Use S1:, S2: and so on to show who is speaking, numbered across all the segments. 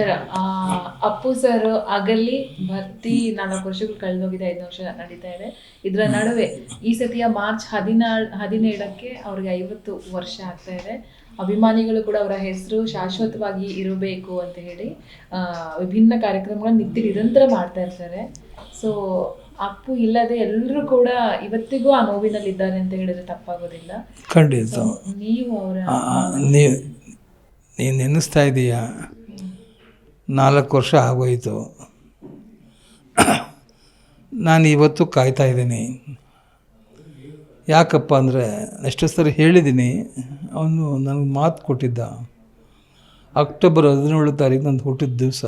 S1: Sir, Appu sir ಆಗಲಿ ಭರ್ತಿ 4 ವರ್ಷಗಳು ಕಳೆದೋಗಿದೆ, 5 ವರ್ಷ ನಡೀತಾ ಇದೆ. ಇದರ ನಡುವೆ ಈ ಸತಿಯ ಮಾರ್ಚ್ 17ಕ್ಕೆ ಅವ್ರಿಗೆ 50 ವರ್ಷ ಆಗ್ತಾ ಇದೆ. ಅಭಿಮಾನಿಗಳು ಕೂಡ ಅವರ ಹೆಸರು ಶಾಶ್ವತವಾಗಿ ಇರಬೇಕು ಅಂತ ಹೇಳಿ ವಿಭಿನ್ನ ಕಾರ್ಯಕ್ರಮಗಳನ್ನ ನಿರಂತರ ಮಾಡ್ತಾ ಇರ್ತಾರೆ. ಸೊ ಅಪ್ಪು ಇಲ್ಲದೆ ಎಲ್ಲರೂ ಕೂಡ ಇವತ್ತಿಗೂ ಆ ನೋವಿನಲ್ಲಿದ್ದಾರೆ ಅಂತ ಹೇಳಿದ್ರೆ ತಪ್ಪಾಗೋದಿಲ್ಲ.
S2: ಖಂಡಿತ.
S1: ನೀವು ಅವರ
S2: ನೀನು ನೆನೆಸ್ತಾ ಇದೀಯ, 4 ವರ್ಷ ಆಗೋಯಿತು. ನಾನು ಇವತ್ತು ಕಾಯ್ತಾ ಇದ್ದೀನಿ. ಯಾಕಪ್ಪ ಅಂದರೆ ಎಷ್ಟೋ ಸರಿ ಹೇಳಿದ್ದೀನಿ. ಅವನು ನನಗೆ ಮಾತು ಕೊಟ್ಟಿದ್ದ, ಅಕ್ಟೋಬರ್ 17 ತಾರೀಕು ನಂದು ಹುಟ್ಟಿದ ದಿವಸ.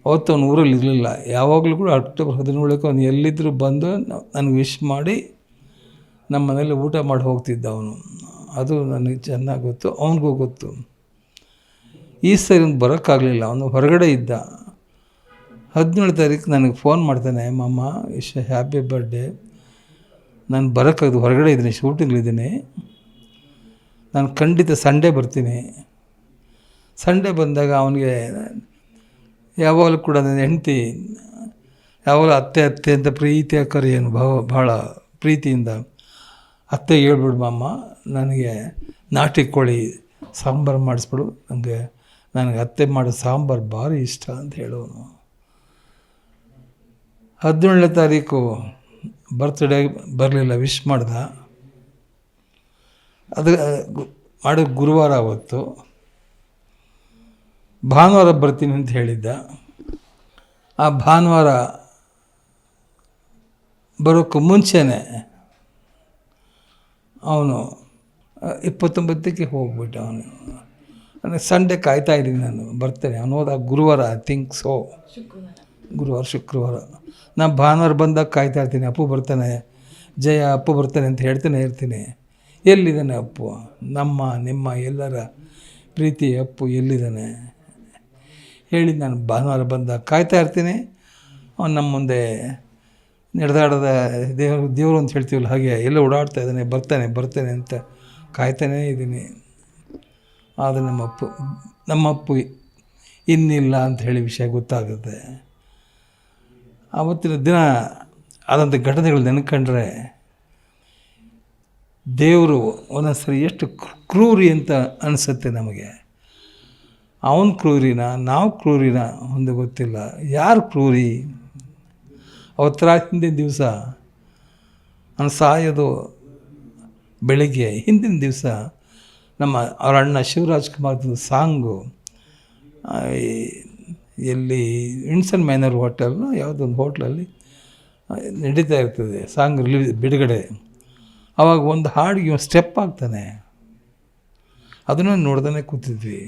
S2: ಅವತ್ತು ಅವನು ಊರಲ್ಲಿ ಇರಲಿಲ್ಲ. ಯಾವಾಗಲೂ ಕೂಡ ಅಕ್ಟೋಬರ್ 17ಕ್ಕೆ ಅವನು ಎಲ್ಲಿದ್ದರೂ ಬಂದು ನನಗೆ ವಿಶ್ ಮಾಡಿ ನಮ್ಮ ಮನೇಲಿ ಊಟ ಮಾಡಿ ಹೋಗ್ತಿದ್ದ ಅವನು. ಅದು ನನಗೆ ಚೆನ್ನಾಗಿ ಗೊತ್ತು, ಅವನಿಗೂ ಗೊತ್ತು. ಈ ಸರಿ ಅವ್ನು ಬರೋಕ್ಕಾಗಲಿಲ್ಲ, ಅವನು ಹೊರಗಡೆ ಇದ್ದ. 17 ತಾರೀಕು ನನಗೆ ಫೋನ್ ಮಾಡ್ತಾನೆ, ಮಾಮ ಹ್ಯಾಪಿ ಬರ್ಡೇ, ನಾನು ಬರೋಕ್ಕಾಗದು, ಹೊರಗಡೆ ಇದ್ದೀನಿ, ಶೂಟಿಂಗ್ಲಿದ್ದೀನಿ, ನಾನು ಖಂಡಿತ ಸಂಡೇ ಬರ್ತೀನಿ. ಸಂಡೇ ಬಂದಾಗ ಅವನಿಗೆ ಯಾವಾಗಲೂ ಕೂಡ ನನ್ನ ಹೆಂಡತಿ ಯಾವಾಗಲೂ ಅತ್ತೆ ಅತ್ತೆ ಅಂತ ಪ್ರೀತಿಯ ಕರೆಯೋನು, ಭಾಳ ಪ್ರೀತಿಯಿಂದ. ಅತ್ತೆ ಹೇಳ್ಬಿಡು ಮಾಮ, ನನಗೆ ನಾಟಿ ಕೋಳಿ ಸಾಂಬಾರು ಮಾಡಿಸ್ಬಿಡು, ನನಗೆ ಅತ್ತೆ ಮಾಡೋ ಸಾಂಬಾರು ಭಾರಿ ಇಷ್ಟ ಅಂತ ಹೇಳೋನು. 17ನೇ ತಾರೀಕು ಬರ್ತ್ಡೇ ಬರಲಿಲ್ಲ, ವಿಶ್ ಮಾಡ್ದ. ಅದು ಮಾಡೋ ಗುರುವಾರ ಅವತ್ತು. ಭಾನುವಾರ ಬರ್ತೀನಿ ಅಂತ ಹೇಳಿದ್ದ. ಆ ಭಾನುವಾರ ಬರೋಕ್ಕೂ ಮುಂಚೆನೇ ಅವನು 29ಕ್ಕೆ ಹೋಗ್ಬಿಟ್ಟ. ಅವನು ನನಗೆ ಸಂಡೇ ಕಾಯ್ತಾ ಇದ್ದೀನಿ, ನಾನು ಬರ್ತೇನೆ. ಅವನು ಹೋದಾಗ ಗುರುವಾರ, ಐ ಥಿಂಕ್ ಸೊ, ಗುರುವಾರ ಶುಕ್ರವಾರ. ನಾನು ಭಾನುವಾರ ಬಂದಾಗ ಕಾಯ್ತಾ ಇರ್ತೀನಿ, ಅಪ್ಪು ಬರ್ತಾನೆ, ಜಯ ಅಪ್ಪು ಬರ್ತಾನೆ ಅಂತ ಹೇಳ್ತಾನೆ ಇರ್ತೀನಿ. ಎಲ್ಲಿದ್ದಾನೆ ಅಪ್ಪು, ನಿಮ್ಮ ಎಲ್ಲರ ಪ್ರೀತಿ ಅಪ್ಪು ಎಲ್ಲಿದ್ದಾನೆ ಹೇಳಿ. ನಾನು ಭಾನುವಾರ ಬಂದಾಗ ಕಾಯ್ತಾ ಇರ್ತೀನಿ. ಅವನು ನಮ್ಮ ಮುಂದೆ ನಡೆದಾಡದ ದೇವರು ಅಂತ ಹೇಳ್ತೀವಲ್ಲ, ಹಾಗೆ ಎಲ್ಲ ಓಡಾಡ್ತಾ ಇದ್ದಾನೆ, ಬರ್ತಾನೆ ಅಂತ ಕಾಯ್ತಾನೇ ಇದ್ದೀನಿ. ಆದರೆ ನಮ್ಮಪ್ಪು ಇನ್ನಿಲ್ಲ ಅಂತ ಹೇಳಿ ವಿಷಯ ಗೊತ್ತಾಗುತ್ತೆ. ಆವತ್ತಿನ ದಿನ ಆದಂಥ ಘಟನೆಗಳು ನೆನ್ಕೊಂಡ್ರೆ ದೇವರು ಒಂದೊಂದು ಸರಿ ಎಷ್ಟು ಕ್ರೂರಿ ಅಂತ ಅನಿಸುತ್ತೆ ನಮಗೆ. ಅವನು ಕ್ರೂರಿನ, ನಾವು ಕ್ರೂರಿನ ಒಂದು ಗೊತ್ತಿಲ್ಲ. ಯಾರು ಕ್ರೂರಿ? ಅವತ್ತರ ಹಿಂದಿನ ದಿವಸ ಅವನು ಸಾಯೋದು ಬೆಳಿಗ್ಗೆ, ಹಿಂದಿನ ದಿವಸ ಅವ್ರ ಅಣ್ಣ ಶಿವರಾಜ್ ಕುಮಾರ್ದು ಸಾಂಗು ಎಲ್ಲಿ ವಿನ್ಸನ್ ಮ್ಯಾನರ್ ಹೋಟೆಲ್ ಯಾವುದೊಂದು ಹೋಟ್ಲಲ್ಲಿ ನಡೀತಾ ಇರ್ತದೆ ಸಾಂಗ್ ಬಿಡುಗಡೆ. ಆವಾಗ ಒಂದು ಹಾಡಿಗೆ ಒಂದು ಸ್ಟೆಪ್ ಆಗ್ತಾನೆ, ಅದನ್ನು ನೋಡ್ದೇ ಕೂತಿದ್ವಿ.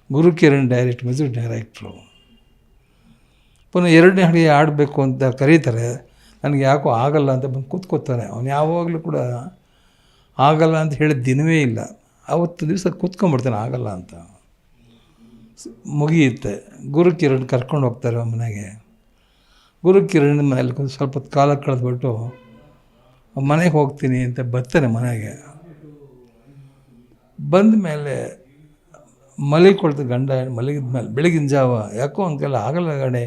S2: ಗುರುಕಿರಣ್ ಮ್ಯೂಸಿಕ್ ಡೈರೆಕ್ಟ್ರು ಪುನಃ 2ನೇ ಹಾಡಿಗೆ ಆಡಬೇಕು ಅಂತ ಕರೀತಾರೆ. ನನಗೆ ಯಾಕೋ ಆಗಲ್ಲ ಅಂತ ಬಂದು ಕೂತ್ಕೋತಾನೆ. ಅವನು ಯಾವಾಗಲೂ ಕೂಡ ಆಗಲ್ಲ ಅಂತ ಹೇಳಿದ ದಿನವೇ ಇಲ್ಲ. ಆವತ್ತು ದಿವಸ ಕೂತ್ಕೊಂಡ್ಬಿಡ್ತಾನೆ ಆಗಲ್ಲ ಅಂತ. ಮುಗಿಯುತ್ತೆ. ಗುರುಕಿರಣ್ ಕರ್ಕೊಂಡು ಹೋಗ್ತಾರೆ ಮನೆಗೆ. ಗುರುಕಿರಣ್ ಮನೇಲಿ ಸ್ವಲ್ಪ ಹೊತ್ತು ಕಾಲ ಕಳೆದ್ಬಿಟ್ಟು ಮನೆಗೆ ಹೋಗ್ತೀನಿ ಅಂತ ಬರ್ತಾನೆ. ಮನೆಗೆ ಬಂದ ಮೇಲೆ ಮಲಿಕೊಳ್ತು ಗಂಡ. ಮಲಗಿದ ಮೇಲೆ ಬೆಳಗಿನ ಜಾವ ಯಾಕೋ ಒಂದ್ಕೆಲ್ಲ ಆಗಲ್ಲ ಗಣೆ,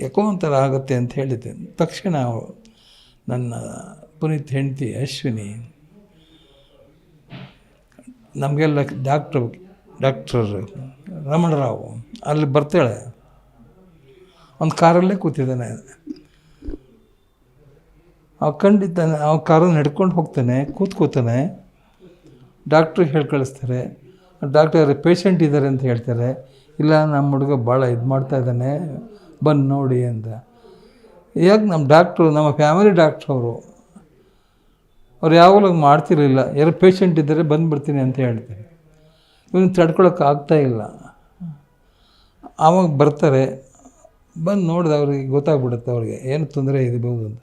S2: ಯಾಕೋ ಒಂಥರ ಆಗುತ್ತೆ ಅಂತ ಹೇಳಿದ್ದೆ. ತಕ್ಷಣ ನನ್ನ ಪುನೀತ್ ಹೆಂಡತಿ ಅಶ್ವಿನಿ, ನಮಗೆಲ್ಲ ಡಾಕ್ಟರ್ ರಮಣರಾವ್ ಅಲ್ಲಿ ಬರ್ತಾಳೆ. ಒಂದು ಕಾರಲ್ಲೇ ಕೂತಿದ್ದಾನೆ. ಖಂಡಿತ ಕಾರನ್ನು ನಡ್ಕೊಂಡು ಹೋಗ್ತಾನೆ, ಕೂತ್ಕೋತಾನೆ. ಡಾಕ್ಟ್ರಿಗೆ ಹೇಳಿ ಕಳಿಸ್ತಾರೆ. ಡಾಕ್ಟರ್ ಪೇಷಂಟ್ ಇದ್ದಾರೆ ಅಂತ ಹೇಳ್ತಾರೆ. ಇಲ್ಲ, ನಮ್ಮ ಹುಡುಗ ಭಾಳ ಇದು ಮಾಡ್ತಾಯಿದ್ದಾನೆ, ಬಂದು ನೋಡಿ ಅಂತ. ಯಾಕೆ ನಮ್ಮ ಡಾಕ್ಟ್ರು, ನಮ್ಮ ಫ್ಯಾಮಿಲಿ ಡಾಕ್ಟ್ರು ಅವ್ರು ಯಾವಾಗಲೂ ಮಾಡ್ತಿರಲಿಲ್ಲ. ಯಾರು ಪೇಷಂಟ್ ಇದ್ದರೆ ಬಂದುಬಿಡ್ತೀನಿ ಅಂತ ಹೇಳ್ತಾರೆ. ಇವನು ತಡ್ಕೊಳಕ್ಕೆ ಆಗ್ತಾಯಿಲ್ಲ. ಆವಾಗ ಬರ್ತಾರೆ. ಬಂದು ನೋಡಿದ ಅವ್ರಿಗೆ ಗೊತ್ತಾಗ್ಬಿಡುತ್ತೆ ಅವ್ರಿಗೆ ಏನು ತೊಂದರೆ ಇರ್ಬೋದು ಅಂತ.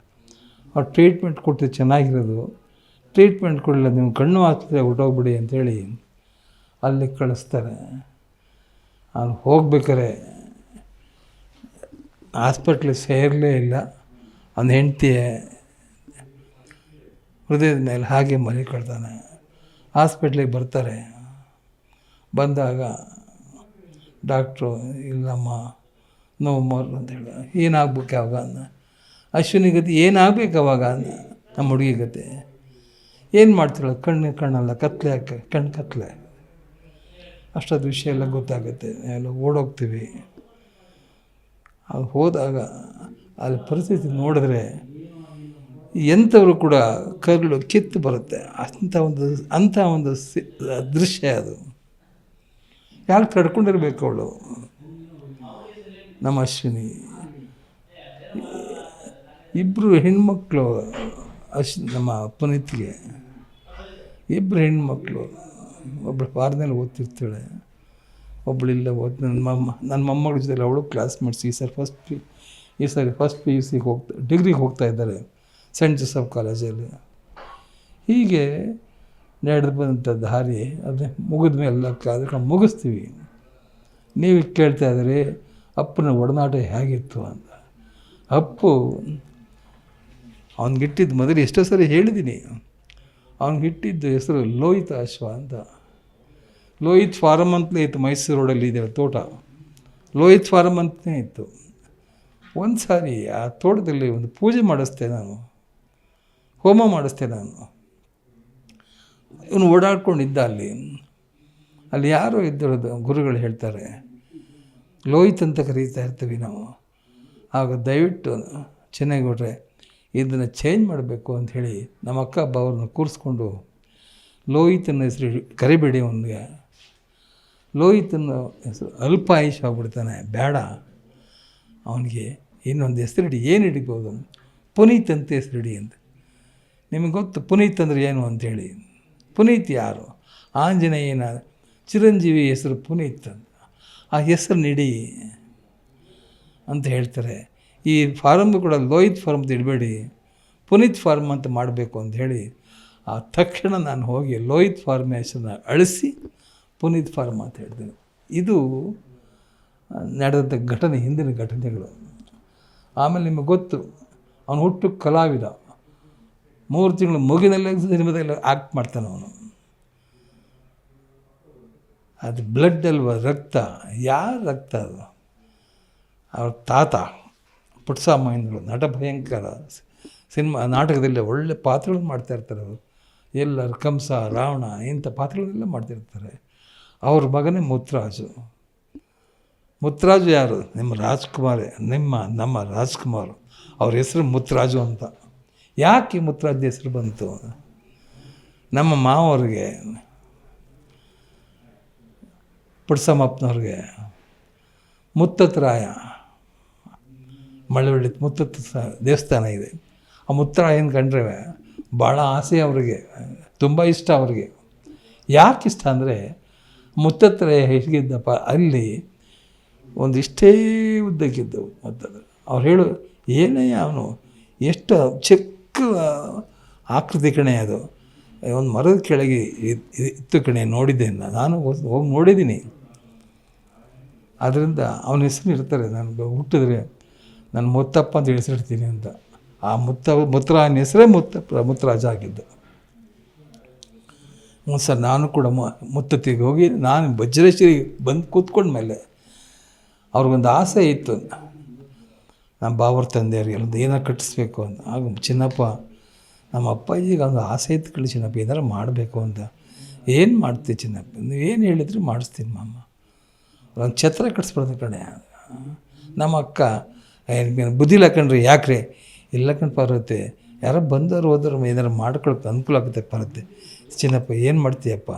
S2: ಅವ್ರು ಟ್ರೀಟ್ಮೆಂಟ್ ಕೊಟ್ಟು ಚೆನ್ನಾಗಿರೋದು. ಟ್ರೀಟ್ಮೆಂಟ್ ಕೊಡಲಿಲ್ಲ, ನೀವು ಕಣ್ಣು ಆಸ್ಪತ್ರೆ ಹೊರಟೋಗ್ಬಿಡಿ ಅಂಥೇಳಿ ಅಲ್ಲಿ ಕಳಿಸ್ತಾರೆ. ನಾನು ಹೋಗ್ಬೇಕಾರೆ ಹಾಸ್ಪಿಟ್ಲಿಗೆ ಸೇರಲೇ ಇಲ್ಲ. ಅವನ ಹೆಂಡತಿ ಹೃದಯದ ಮೇಲೆ ಹಾಗೆ ಮಲಿಕೊಳ್ತಾನೆ. ಹಾಸ್ಪಿಟ್ಲಿಗೆ ಬರ್ತಾರೆ. ಬಂದಾಗ ಡಾಕ್ಟ್ರು ಇಲ್ಲಮ್ಮ ನೋವು ಮೋರ್ ಅಂತ ಹೇಳ ಏನಾಗ್ಬೇಕು ಯಾವಾಗ ಅನ್ನ ಅಶ್ವಿನಿ ಗತಿ ಏನಾಗಬೇಕು ಅವಾಗ ಅನ್ನ ನಮ್ಮ ಹುಡುಗಿ ಗತಿ ಏನು ಮಾಡ್ತಾಳೆ ಕಣ್ಣಲ್ಲ ಕತ್ಲೆ ಕಣ್ಣು ಕತ್ಲೆ ಅಷ್ಟೊಂದು ವಿಷಯ ಎಲ್ಲ ಗೊತ್ತಾಗುತ್ತೆ ಎಲ್ಲ ಓಡೋಗ್ತೀವಿ. ಅದು ಹೋದಾಗ ಅಲ್ಲಿ ಪರಿಸ್ಥಿತಿ ನೋಡಿದ್ರೆ ಎಂಥವರು ಕೂಡ ಕರುಳು ಕಿತ್ತು ಬರುತ್ತೆ. ಅಂಥ ಒಂದು ದೃಶ್ಯ ಅದು. ಯಾಕೆ ತಡ್ಕೊಂಡಿರ್ಬೇಕು ಅವಳು ನಮ್ಮ ಅಶ್ವಿನಿ. ಇಬ್ಬರು ಹೆಣ್ಮಕ್ಳು ನಮ್ಮ ಪುನೀತ್ಗೆ ಇಬ್ಬರು ಹೆಣ್ಮಕ್ಳು. ಒಬ್ಬಳು ಫಾರಿನಲ್ಲಿ ಓದ್ತಿರ್ತಾಳೆ, ಒಬ್ಬಳಿಲ್ಲ ನನ್ನ ಮೊಮ್ಮಗಳ ಜೊತೆ ಅವಳು ಕ್ಲಾಸ್ಮೇಟ್ಸ್. ಈ ಸರಿ ಫಸ್ಟ್ ಪಿ ಯು ಸಿಗೆ ಡಿಗ್ರಿಗೆ ಹೋಗ್ತಾ ಇದ್ದಾರೆ ಸೆಂಟ್ ಜೋಸೆಫ್ ಕಾಲೇಜಲ್ಲಿ. ಹೀಗೆ ನಡೆದು ಬಂದಂಥ ದಾರಿ ಅದೇ ಮುಗಿದ ಮೇಲೆ ಅದಕ್ಕೆ ಮುಗಿಸ್ತೀವಿ. ನೀವು ಕೇಳ್ತಾ ಇದ್ದೀರಿ ಅಪ್ಪನ ಒಡನಾಟ ಹೇಗಿತ್ತು ಅಂತ. ಅಪ್ಪು ಅವನಿಗಿಟ್ಟಿದ್ದು ಮೊದಲು ಎಷ್ಟೋ ಸರಿ ಹೇಳಿದ್ದೀನಿ, ಅವನಿಗಿಟ್ಟಿದ್ದು ಹೆಸರು ಲೋಹಿತ ಅಶ್ವ ಅಂತ. ಲೋಹಿತ್ ಫಾರಮ್ ಅಂತಲೇ ಇತ್ತು, ಮೈಸೂರು ರೋಡಲ್ಲಿ ಇದೆ ತೋಟ. ಲೋಹಿತ್ ಫಾರಮ್ ಅಂತಲೇ ಇತ್ತು. ಒಂದು ಸಾರಿ ಆ ತೋಟದಲ್ಲಿ ಒಂದು ಪೂಜೆ ಮಾಡಿಸ್ದೆ ನಾನು, ಹೋಮ ಮಾಡಿಸ್ದೆ ನಾನು. ಇವನು ಓಡಾಡ್ಕೊಂಡಿದ್ದ ಅಲ್ಲಿ ಯಾರೋ ಇದ್ದರದು ಗುರುಗಳು ಹೇಳ್ತಾರೆ, ಲೋಹಿತ್ ಅಂತ ಕರೀತಾ ಇರ್ತೀವಿ ನಾವು. ಆಗ ದಯವಿಟ್ಟು ಚೆನ್ನಾಗಿಬಿಟ್ರೆ ಇದನ್ನು ಚೇಂಜ್ ಮಾಡಬೇಕು ಅಂಥೇಳಿ ನಮ್ಮ ಅಕ್ಕ ಹಬ್ಬ ಅವ್ರನ್ನ ಕೂರಿಸ್ಕೊಂಡು ಲೋಹಿತನ ಹೆಸರು ಕರಿಬೇಡಿ ಅವನಿಗೆ, ಲೋಹಿತನ ಹೆಸರು ಅಲ್ಪಾಯುಷ್ ಆಗ್ಬಿಡ್ತಾನೆ, ಬೇಡ ಅವನಿಗೆ ಇನ್ನೊಂದು ಹೆಸರಿಡಿ. ಏನು ಹಿಡಿಬೋದು? ಪುನೀತ್ ಅಂತ ಹೆಸರಿಡಿ ಅಂತ. ನಿಮಗೆ ಗೊತ್ತು ಪುನೀತ್ ಅಂದರೆ ಏನು ಅಂಥೇಳಿ? ಪುನೀತ್ ಯಾರು? ಆಂಜನೇಯನ ಚಿರಂಜೀವಿ ಹೆಸರು ಪುನೀತ್ ಅಂತ. ಆ ಹೆಸರು ನೀಡಿ ಅಂತ ಹೇಳ್ತಾರೆ. ಈ ಫಾರಮ್ ಕೂಡ ಲೋಹಿತ್ ಫಾರ್ಮ್ ಅಂತ ಇಡಬೇಡಿ, ಪುನೀತ್ ಫಾರ್ಮ್ ಅಂತ ಮಾಡಬೇಕು ಅಂತ ಹೇಳಿ ಆ ತಕ್ಷಣ ನಾನು ಹೋಗಿ ಲೋಹಿತ್ ಫಾರ್ಮ್ ಹೆಸರನ್ನ ಅಳಿಸಿ ಪುನೀತ್ ಫಾರ್ಮ್ ಅಂತ ಹೇಳ್ತೀನಿ. ಇದು ನಡೆದಂಥ ಘಟನೆ, ಹಿಂದಿನ ಘಟನೆಗಳು. ಆಮೇಲೆ ನಿಮಗೆ ಗೊತ್ತು ಅವನು ಹುಟ್ಟು ಕಲಾವಿದ. 3 ತಿಂಗಳು ಮುಗಿನಲ್ಲೇ ಸಿನಿಮಾದಲ್ಲಿ ಆ್ಯಕ್ಟ್ ಮಾಡ್ತಾನೆ ಅವನು. ಅದು ಬ್ಲಡ್ ಅಲ್ವ, ರಕ್ತ. ಯಾರು ರಕ್ತ ಅದು? ಅವ್ರ ತಾತ ಪುಟ್ಟಸ್ವಾಮಿಗಳು ನಟ ಭಯಂಕರ ಸಿನಿಮಾ ನಾಟಕದಲ್ಲಿ ಒಳ್ಳೆ ಪಾತ್ರಗಳನ್ನು ಮಾಡ್ತಾಯಿರ್ತಾರೆ ಅವರು. ಎಲ್ಲರು ಕಂಸ, ರಾವಣ ಇಂಥ ಪಾತ್ರಗಳನ್ನೆಲ್ಲ ಮಾಡ್ತಿರ್ತಾರೆ. ಅವ್ರ ಮಗನೇ ಮುತ್ತರಾಜು ಯಾರು? ನಮ್ಮ ರಾಜ್ಕುಮಾರೇ, ನಮ್ಮ ರಾಜ್ಕುಮಾರ್. ಅವ್ರ ಹೆಸರು ಮುತ್ತರಾಜು ಅಂತ. ಯಾಕೆ ಮುತ್ತರಾಜ್ ಹೆಸರು ಬಂತು? ನಮ್ಮ ಮಾವವ್ರಿಗೆ, ಪುಟ್ಟಸಮ್ಮಪ್ಪನವ್ರಿಗೆ ಮುತ್ತತ್ರಾಯ ಮಳವಳ್ಳಿ ಮುತ್ತತ್ತ ದೇವಸ್ಥಾನ ಇದೆ. ಆ ಮುತ್ತರಾಯನ ಕಂಡ್ರೆ ಭಾಳ ಆಸೆ ಅವರಿಗೆ, ತುಂಬ ಇಷ್ಟ ಅವರಿಗೆ. ಯಾಕೆ ಇಷ್ಟ ಅಂದರೆ ಮುತ್ತತ್ರಾಯ ಹೇಗಿದ್ದಪ್ಪ, ಅಲ್ಲಿ ಒಂದಿಷ್ಟೇ ಉದ್ದಕ್ಕಿದ್ದವು ಮುತ್ತದ. ಅವ್ರು ಹೇಳು, ಏನಯ್ಯ ಅವನು ಎಷ್ಟು ಚಿಕ್ಕ ಆಕೃತಿ ಕಣೆ ಅದು, ಒಂದು ಮರದ ಕೆಳಗೆ ಇತ್ತು ಕಣೆ, ನೋಡಿದ್ದೆ ನಾನು ಹೋಗಿ ನೋಡಿದ್ದೀನಿ. ಆದ್ದರಿಂದ ಅವನ ಹೆಸರು ಇರ್ತಾರೆ. ನನಗೆ ಹುಟ್ಟಿದ್ರೆ ನಾನು ಮುತ್ತಪ್ಪ ಅಂತ ಹೆಸರಿಡ್ತೀನಿ ಅಂತ. ಆ ಮುತ್ತರಾಯನ ಹೆಸರೇ ಮುತ್ತರಾಜ ಆಗಿದ್ದು. ಸರ್ ನಾನು ಕೂಡ ಮುತ್ತತ್ತಿಗೆ ಹೋಗಿ ನಾನು ವಜ್ರೇಶ್ವರಿ ಬಂದು ಕೂತ್ಕೊಂಡ್ಮೇಲೆ ಅವ್ರಿಗೊಂದು ಆಸೆ ಇತ್ತು, ನಮ್ಮ ಬಾವರ ತಂದೆಯವ್ರಿಗೆ ಒಂದು ಏನೋ ಕಟ್ಟಿಸ್ಬೇಕು ಅಂತ. ಆಗ ಚಿನ್ನಪ್ಪ, ನಮ್ಮ ಅಪ್ಪಾಜಿಗೆ ಒಂದು ಆಸೆ ಇತ್ತು ಕಳಿ ಚಿನ್ನಪ್ಪ, ಏನಾರು ಮಾಡಬೇಕು ಅಂತ. ಏನು ಮಾಡ್ತೀವಿ ಚಿನ್ನಪ್ಪ, ನೀವೇನು ಹೇಳಿದ್ರೆ ಮಾಡಿಸ್ತೀನಿ ಮಾಮ, ಒಂದು ಛತ್ರ ಕಟ್ಸ್ಬಾರ್ದು ಕಣೆ. ನಮ್ಮ ಅಕ್ಕ, ಬುದ್ಧಿಲ್ಲ ಕಣ್ರಿ, ಯಾಕ್ರಿ? ಇಲ್ಲ ಕಣ್ ಪಾರ್ವತಿ, ಯಾರೋ ಬಂದವರು ಹೋದ್ರು ಏನಾರು ಮಾಡ್ಕೊಳಕ್ಕೆ ಅನುಕೂಲ ಆಗುತ್ತೆ ಪಾರ್ವತಿ. ಚಿನ್ನಪ್ಪ ಏನು ಮಾಡ್ತೀಯಪ್ಪ?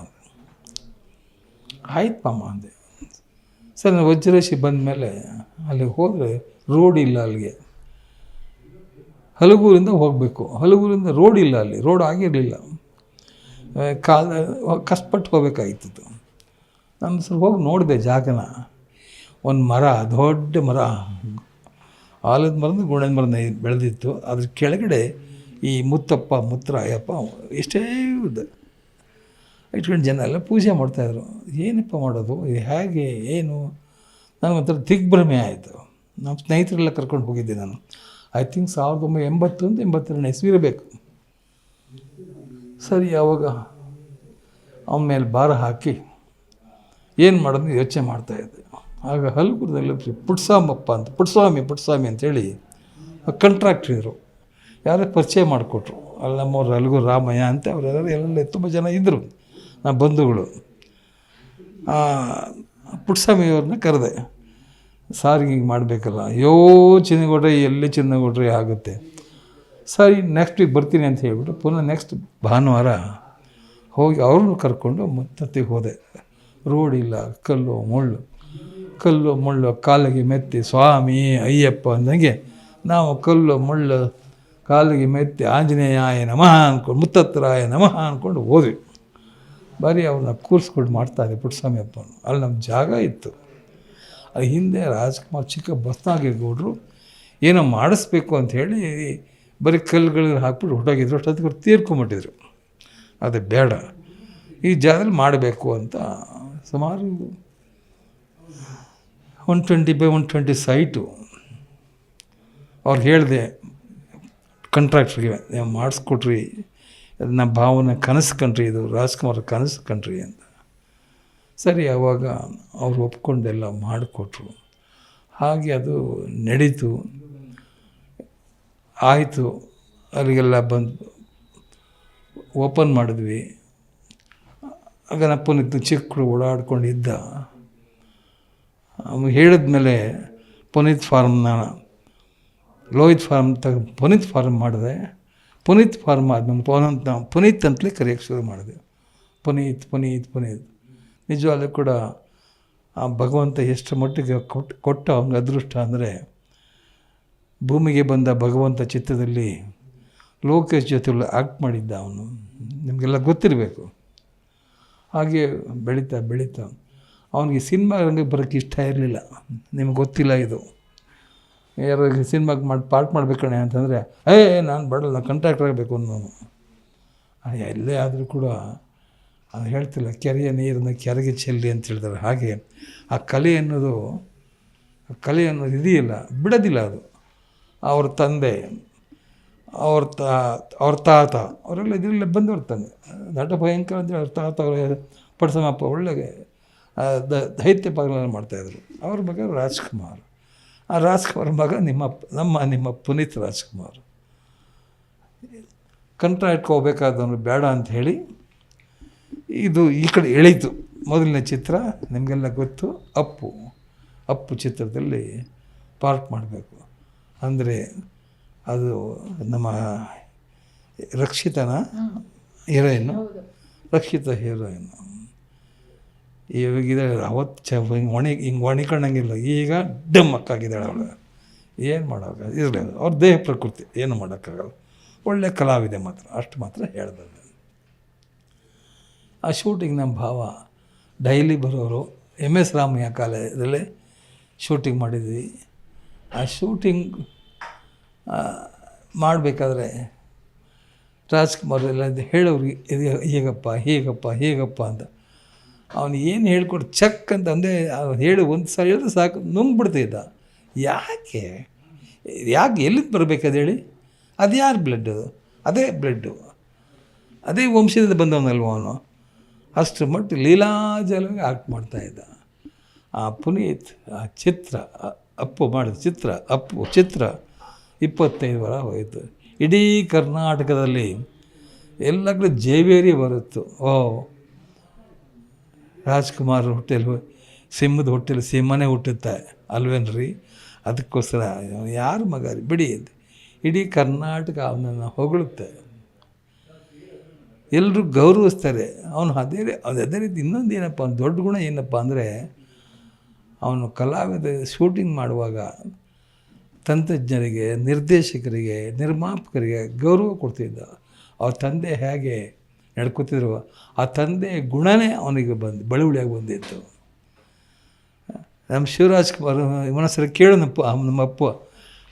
S2: ಆಯ್ತು ಮಾಮ ಅಂದೆ. ಸರ್ ನಾನು ವಜ್ರೇಶಿ ಬಂದಮೇಲೆ ಅಲ್ಲಿಗೆ ಹೋದರೆ ರೋಡ್ ಇಲ್ಲ ಅಲ್ಲಿಗೆ. ಹಲಗೂರಿಂದ ಹೋಗಬೇಕು, ಹಲಗೂರಿಂದ ರೋಡ್ ಇಲ್ಲ, ಅಲ್ಲಿ ರೋಡ್ ಆಗಿರಲಿಲ್ಲ. ಕಷ್ಟಪಟ್ಟು ಹೋಗ್ಬೇಕಾಗಿತ್ತು. ನಾನು ಸ್ವಲ್ಪ ಹೋಗಿ ನೋಡಿದೆ ಜಾಗನ. ಒಂದು ಮರ, ದೊಡ್ಡ ಮರ, ಆಲದ ಮರದ ಗುಣದ ಮರದ ಬೆಳೆದಿತ್ತು. ಅದ್ರ ಕೆಳಗಡೆ ಈ ಮುತ್ತರಾಯಪ್ಪ ಎಷ್ಟೇ ಇಟ್ಕೊಂಡು ಜನ ಎಲ್ಲ ಪೂಜೆ ಮಾಡ್ತಾಯಿದ್ರು. ಏನಪ್ಪ ಮಾಡೋದು, ಹೇಗೆ ಏನು? ನನಗೊಂಥರ ದಿಗ್ಭ್ರಮೆ ಆಯಿತು. ನಮ್ಮ ಸ್ನೇಹಿತರೆಲ್ಲ ಕರ್ಕೊಂಡು ಹೋಗಿದ್ದೆ ನಾನು. ಐ ಥಿಂಕ್ 1981-82 ಇಸ್ವಿ ಇರಬೇಕು. ಸರಿ, ಆವಾಗ ಅವನ ಮೇಲೆ ಭಾರ ಹಾಕಿ ಏನು ಮಾಡೋದು ಯೋಚನೆ ಮಾಡ್ತಾಯಿದ್ದೆ. ಆಗ ಹಲ್ಗುರದಲ್ಲಿ ಪುಟ್ಟಸ್ವಾಮಿ ಅಂತೇಳಿ ಕಾಂಟ್ರಾಕ್ಟ್ರ್ ಇದ್ದರು. ಯಾರೋ ಪರಿಚಯ ಮಾಡಿಕೊಟ್ರು. ಅಲ್ಲಿ ನಮ್ಮವ್ರು ಹಲ್ಗೂರು ರಾಮಯ್ಯ ಅಂತ ಅವರೆಲ್ಲರೂ ಎಲ್ಲ ತುಂಬ ಜನ ಇದ್ದರು, ನಮ್ಮ ಬಂಧುಗಳು. ಪುಟ್ಟಸ್ವಾಮಿಯವ್ರನ್ನ ಕರೆದೆ. ಸಾರ್ ಹಿಂಗೆ ಮಾಡಬೇಕಲ್ಲ. ಅಯ್ಯೋ ಚಿನ್ನಗೌಡ್ರೆ, ಎಲ್ಲಿ ಚಿನ್ನಗೌಡ್ರೆ ಆಗುತ್ತೆ, ಸರಿ ನೆಕ್ಸ್ಟ್ ವೀಕ್ ಬರ್ತೀನಿ ಅಂತ ಹೇಳ್ಬಿಟ್ಟು ಪುನಃ ನೆಕ್ಸ್ಟ್ ಭಾನುವಾರ ಹೋಗಿ ಅವ್ರನ್ನೂ ಕರ್ಕೊಂಡು ಮತ್ತೆ ಹೋದೆ. ರೋಡ್ ಇಲ್ಲ, ಕಲ್ಲು ಮುಳ್ಳು ಕಾಲಿಗೆ ಮೆತ್ತಿ ಸ್ವಾಮಿ ಅಯ್ಯಪ್ಪ ಅಂದಂಗೆ ನಾವು ಕಲ್ಲು ಮುಳ್ಳು ಕಾಲಿಗೆ ಮೆತ್ತಿ ಆಂಜನೇಯಾಯ ನಮಃ ಅಂದ್ಕೊಂಡು ಮುತ್ತತ್ತರಾಯ ನಮಃ ಅಂದ್ಕೊಂಡು ಹೋದ್ವಿ. ಬರೀ ಅವ್ರನ್ನ ಕೂರಿಸ್ಕೊಂಡು ಮಾಡ್ತಾಯಿದ್ದೆ ಪುಟ್ಟಸ್ವಾಮಿ ಅಪ್ಪನ. ಅಲ್ಲಿ ನಮ್ಮ ಜಾಗ ಇತ್ತು. ಅದು ಹಿಂದೆ ರಾಜ್ಕುಮಾರ್ ಚಿಕ್ಕ ಬಸ್ನಾಗಿರ್ಗೌಡ್ರು ಏನೋ ಮಾಡಿಸ್ಬೇಕು ಅಂಥೇಳಿ ಬರೀ ಕಲ್ಲುಗಳು ಹಾಕ್ಬಿಟ್ಟು ಹೊಟ್ಟೋಗಿದ್ರು. ಅಷ್ಟೊತ್ತಿಗೆ ಅವ್ರು ತೀರ್ಕೊಂಬಿಟ್ಟಿದ್ರು. ಅದು ಬೇಡ, ಈ ಜಾಗದಲ್ಲಿ ಮಾಡಬೇಕು ಅಂತ ಸುಮಾರು 120x120 ಸೈಟು ಅವ್ರಿಗೆ ಹೇಳಿದೆ ಕಾಂಟ್ರಾಕ್ಟ್ರಿಗೆ, ನೀವು ಮಾಡಿಸ್ಕೊಟ್ರಿ, ನಮ್ಮ ಭಾವನೆ ಕನಸು ಕಣ್ರಿ, ಇದು ರಾಜ್ಕುಮಾರ್ ಕನಸು ಕಣ್ರಿ ಅಂತ. ಸರಿ, ಆವಾಗ ಅವ್ರು ಒಪ್ಕೊಂಡೆಲ್ಲ ಮಾಡಿಕೊಟ್ರು. ಹಾಗೆ ಅದು ನಡೀತು, ಆಯಿತು. ಅಲ್ಲಿಗೆಲ್ಲ ಬಂದು ಓಪನ್ ಮಾಡಿದ್ವಿ. ಆಗ ನಪ್ಪನಿತ್ತು, ಚಿಕ್ಕಳು ಓಡಾಡ್ಕೊಂಡಿದ್ದ. ಹೇಳಿದ್ಮೇಲೆ ಪುನೀತ್ ಫಾರ್ಮ್ನ ಲೋಹಿತ್ ಫಾರ್ಮ್ ಪುನೀತ್ ಫಾರ್ಮ್ ಮಾಡಿದೆ. ಪುನೀತ್ ಫಾರ್ಮ್ ಆದಮೇಲೆ ಪುನೀತ್ ಅಂತಲೇ ಕರೆಯೋಕ್ಕೆ ಶುರು ಮಾಡಿದೆ. ಪುನೀತ್ ನಿಜವಾಗ್ಲೂ ಕೂಡ ಆ ಭಗವಂತ ಎಷ್ಟು ಮಟ್ಟಿಗೆ ಕೊಟ್ಟ ಅವ್ನಿಗೆ ಅದೃಷ್ಟ ಅಂದರೆ, ಭೂಮಿಗೆ ಬಂದ ಭಗವಂತ ಚಿತ್ರದಲ್ಲಿ ಲೋಕೇಶ್ ಜೊತೆಲ್ಲ ಆ್ಯಕ್ಟ್ ಮಾಡಿದ್ದ ಅವನು, ನಿಮಗೆಲ್ಲ ಗೊತ್ತಿರಬೇಕು. ಹಾಗೆ ಬೆಳೀತಾ ಅವನಿಗೆ ಸಿನಿಮಾ ರಂಗಕ್ಕೆ ಬರೋಕ್ಕೆ ಇಷ್ಟ ಇರಲಿಲ್ಲ. ನಿಮ್ಗೆ ಗೊತ್ತಿಲ್ಲ ಇದು. ಯಾರು ಸಿನಿಮಾಗೆ ಪಾರ್ಟ್ ಮಾಡಬೇಕಣೆ ಅಂತಂದರೆ ನಾನು ಬೇಡಲ್ಲ, ಕಾಂಟ್ರಾಕ್ಟರ್ ಆಗಬೇಕು ಅನ್ನೋನು. ಎಲ್ಲೇ ಆದರೂ ಕೂಡ ಅದು ಹೇಳ್ತಿಲ್ಲ, ಕೆರೆಯ ನೀರನ್ನು ಕೆರೆಗೆ ಚೆಲ್ಲಿ ಅಂತ ಹೇಳ್ತಾರೆ. ಹಾಗೆ ಆ ಕಲೆ ಅನ್ನೋದು ಇದೆಯಲ್ಲ, ಬಿಡೋದಿಲ್ಲ ಅದು. ಅವ್ರ ತಂದೆ, ಅವ್ರ ತಾತ ಅವರೆಲ್ಲ ಇದರಲ್ಲ ಬಂದವ್ರ ತಂದೆ ನಟ ಭಯಂಕರ ಅಂತೇಳಿ ಅವ್ರ ತಾತ ಅವರ ಪಡ್ಸಮಪ್ಪ ಒಳ್ಳೆಗೆ ದೈತ್ಯ ಪಾತ್ರಗಳನ್ನು ಮಾಡ್ತಾಯಿದ್ರು. ಅವ್ರ ಮಗ ರಾಜ್ಕುಮಾರ್. ಆ ರಾಜ್ಕುಮಾರ್ ಮಗ ನಿಮ್ಮ ಪುನೀತ್ ರಾಜ್ಕುಮಾರ್. ಕಾಂಟ್ರಾಕ್ಟ್ಗೆ ಹೋಗ್ಬೇಕಾದವನು ಬೇಡ ಅಂತ ಹೇಳಿ ಇದು ಈ ಕಡೆ ಎಳೀತು. ಮೊದಲನೇ ಚಿತ್ರ ನಿಮಗೆಲ್ಲ ಗೊತ್ತು, ಅಪ್ಪು ಚಿತ್ರದಲ್ಲಿ ಪಾರ್ಟ್ ಮಾಡಬೇಕು ಅಂದರೆ ಅದು ನಮ್ಮ ರಕ್ಷಿತಾ ಹೀರೋಯಿನ್ನು. ಇವಾಗಿದ್ದಾಳೆ. ಅವತ್ತು ಹಿಂಗೆ ಒಣಿಕೊಂಡಂಗಿಲ್ಲ, ಈಗ ಡಮ್ಮಕ್ಕಾಗಿದ್ದಾಳೆ ಅವಳು. ಏನು ಮಾಡೋಕ್ಕಾಗ ಇರಲಿ, ಅವ್ರ ದೇಹ ಪ್ರಕೃತಿ, ಏನು ಮಾಡೋಕ್ಕಾಗಲ್ಲ. ಒಳ್ಳೆ ಕಲಾವಿದೆ ಮಾತ್ರ, ಅಷ್ಟು ಮಾತ್ರ ಹೇಳ್ಬೋದು. ಆ ಶೂಟಿಂಗ್ ನಮ್ಮ ಭಾವ ಡೈಲಿ ಬರೋರು. MS ರಾಮಯ್ಯ ಕಾಲೇಜಲ್ಲಿ ಶೂಟಿಂಗ್ ಮಾಡಿದ್ವಿ. ಆ ಶೂಟಿಂಗ್ ಮಾಡಬೇಕಾದ್ರೆ ರಾಜ್ಕುಮಾರ್ ಎಲ್ಲ ಹೇಳೋರಿಗೆ ಇದು ಹೀಗಪ್ಪ ಅಂತ. ಅವನು ಏನು ಹೇಳ್ಕೊಟ್ಟು ಚಕ್ ಅಂತ ಅಂದೇ ಹೇಳಿ ಒಂದು ಸಲ ಹೇಳಿದ್ರೆ ಸಾಕು, ನುಂಗ್ಬಿಡ್ತಿದ್ದ. ಯಾಕೆ ಎಲ್ಲಿಂದ ಬರಬೇಕದು ಹೇಳಿ? ಅದು ಯಾರು ಬ್ಲಡ್? ಅದೇ ಬ್ಲಡ್ಡು, ಅದೇ ವಂಶದಿಂದ ಬಂದವನಲ್ವ ಅವನು. ಅಷ್ಟು ಮಟ್ಟಿಗೆ ಲೀಲಾಜಲವಾಗಿ ಆ್ಯಕ್ಟ್ ಮಾಡ್ತಾಯಿದ್ದ. ಆ ಪುನೀತ್ ಆ ಚಿತ್ರ ಅಪ್ಪು ಮಾಡಿದ ಚಿತ್ರ 25 ವಾರ ಹೋಯಿತು. ಇಡೀ ಕರ್ನಾಟಕದಲ್ಲಿ ಎಲ್ಲ ಕಡೆ ಜೇವೇರಿ ಬರುತ್ತು. ರಾಜ್ಕುಮಾರ್ ಹೋಟೆಲ್, ಸಿಂಹದ ಹೋಟೆಲ್, ಸಿಂಹನೇ ಹುಟ್ಟುತ್ತೆ ಅಲ್ವೇನ್ರಿ? ಅದಕ್ಕೋಸ್ಕರ ಯಾರು ಮಗ ಬಿಡಿ, ಇಡೀ ಕರ್ನಾಟಕ ಅವನನ್ನು ಹೊಗಳುತ್ತೆ, ಎಲ್ಲರೂ ಗೌರವಿಸ್ತಾರೆ. ಅವನು ಅದೇ ರೀತಿ ಇನ್ನೊಂದು ಏನಪ್ಪ, ದೊಡ್ಡ ಗುಣ ಏನಪ್ಪ ಅಂದರೆ, ಅವನು ಕಲಾವಿದ ಶೂಟಿಂಗ್ ಮಾಡುವಾಗ ತಂತ್ರಜ್ಞರಿಗೆ, ನಿರ್ದೇಶಕರಿಗೆ, ನಿರ್ಮಾಪಕರಿಗೆ ಗೌರವ ಕೊಡ್ತಿದ್ದ. ಅವ್ರ ತಂದೆ ಹೇಗೆ ನಡ್ಕೊತಿದ್ರು, ಆ ತಂದೆ ಗುಣನೇ ಅವನಿಗೆ ಬಳುವಳಿಯಾಗಿ ಬಂದಿತ್ತು. ನಮ್ಮ ಶಿವರಾಜ್ಕುಮಾರ್ ಇನ್ನೊಂದ್ಸರಿ ಕೇಳೋನಪ್ಪ ನಮ್ಮಪ್ಪ,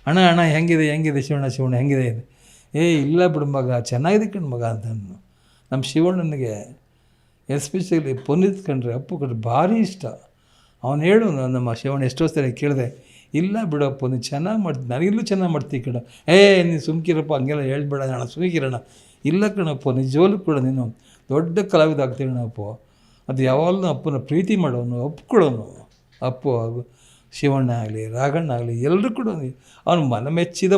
S2: ಅಣ್ಣ ಹೆಂಗಿದೆ ಶಿವಣ್ಣ ಹೆಂಗಿದೆ? ಇಲ್ಲ ಬಿಡು ಮಗ, ಚೆನ್ನಾಗಿದೆ ಕಣ್ ಮಗ ಅಂತ. ನಮ್ಮ ಶಿವಣ್ಣನಿಗೆ ಎಸ್ಪೆಷಲಿ ಪುನೀತ್ ಕಂಡ್ರೆ, ಅಪ್ಪು ಕಂಡ್ರೆ ಭಾರಿ ಇಷ್ಟ. ಅವನು ಹೇಳು, ನಮ್ಮ ಶಿವಣ್ಣ ಎಷ್ಟೋ ಸರಿ ಕೇಳಿದೆ, ಇಲ್ಲ ಬಿಡಪ್ಪ ನೀನು ಚೆನ್ನಾಗಿ ಮಾಡ್ತೀನಿ, ನನಗಿಲ್ಲೂ ಚೆನ್ನಾಗಿ ಮಾಡ್ತೀವಿ ಕಣ. ನೀನು ಸುಮ್ಕಿರಪ್ಪ, ಹಂಗೆಲ್ಲ ಹೇಳ್ಬೇಡ ಅಣ್ಣ, ಸುಮ್ಕಿರಣ್ಣ. ಇಲ್ಲ ಕಣಪ್ಪ, ನಿಜವಲ್ಲೂ ಕೂಡ ನೀನು ದೊಡ್ಡ ಕಲಾವಿದ ಆಗ್ತೀವಿ ಕಣಪ್ಪ. ಅದು ಯಾವಾಗಲೂ ಅಪ್ಪನ ಪ್ರೀತಿ ಮಾಡೋನು, ಒಪ್ಕೊಳ್ಳೋನು. ಅಪ್ಪು ಶಿವಣ್ಣ ಆಗಲಿ, ರಾಘಣ್ಣ ಆಗಲಿ, ಎಲ್ಲರೂ ಕೂಡ ಅವನು ಮನ ಮೆಚ್ಚಿದ